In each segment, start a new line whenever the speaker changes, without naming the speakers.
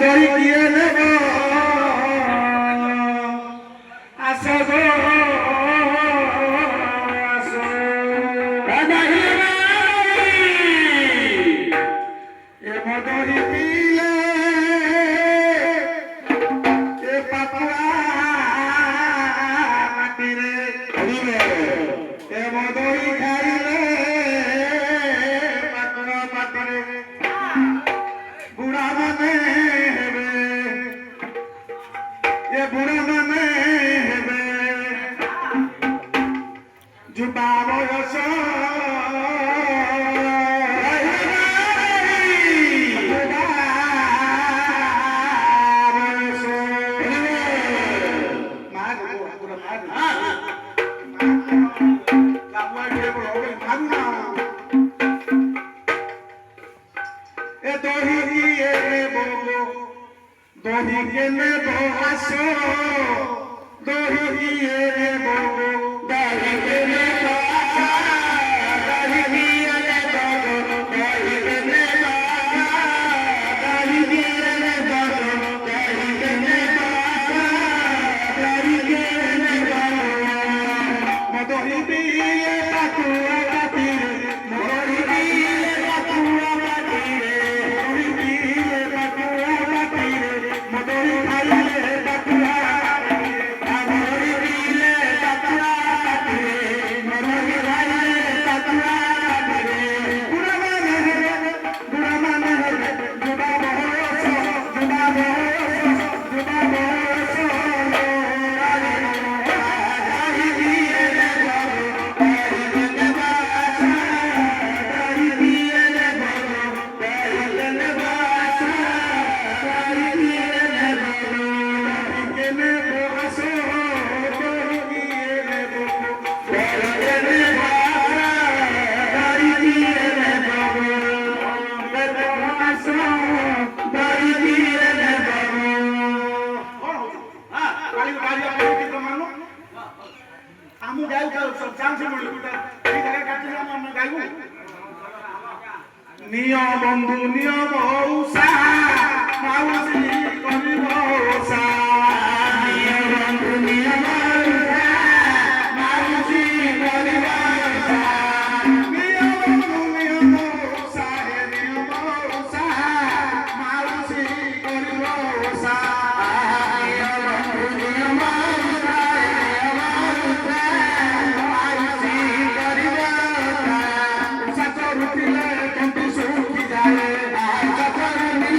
দড়ি দিয়ে নেব আসো গো আসো এ মদরি পিলে এ পাতলা মাটিরে এ মদরি খাইলে পাতলা মাটিরে বুড়া মানে হেবে এ বুড়া মানে হেবে যুবা বয়স দহি কেনে বসো দহি নেবো দহি কেনে নিয়ম বন্ধু নিয়ম উষা মাউসী করিব উষা নিয়ম বন্ধু নিয়ম উষা মাউসী করিব উষা নিয়ম বন্ধু নিয়ম উষা হে নিয়ম উষা মাউসী করিব উষা নিয়ম বন্ধু নিয়ম উষা নিয়ম উষা মাউসী করিব উষা উষা চড়ুଥିଲେ শুকি যায়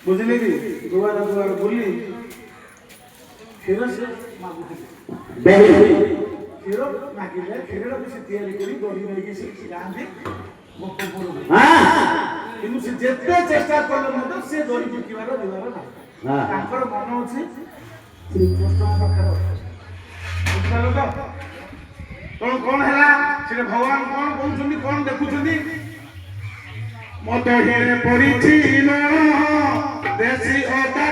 ବୁଝିଲେ କି ଦୁଆର ଦୁଆର ବୁଲି କ୍ଷୀର ସେ ମାଗୁଥିଲେ କ୍ଷୀର ମାଗିଲେ କ୍ଷୀରଟାକୁ ସେ ତିଆରି କରି ଦହି ନେଇକି ସେ ଯାଆନ୍ତି ଗୋପପୁରକୁ କିନ୍ତୁ ସେ ଯେତେ ଚେଷ୍ଟା କଲେ ମଧ୍ୟ ସେ ଦହି ବିକିବାର ଯିବାର ନାହିଁ ତାଙ୍କର ମନ ଅଛି ଶ୍ରୀକୃଷ୍ଣଙ୍କ ପାଖରେ ବୁଝିପାରିଲ ତ କଣ ହେଲା ସେଟା ଭଗବାନ କଣ କହୁଛନ୍ତି କଣ ଦେଖୁଛନ୍ତି ମୋ ଦହିରେ ପଡିଛି ଲୁଣ ଦେଶୀ ଅଦା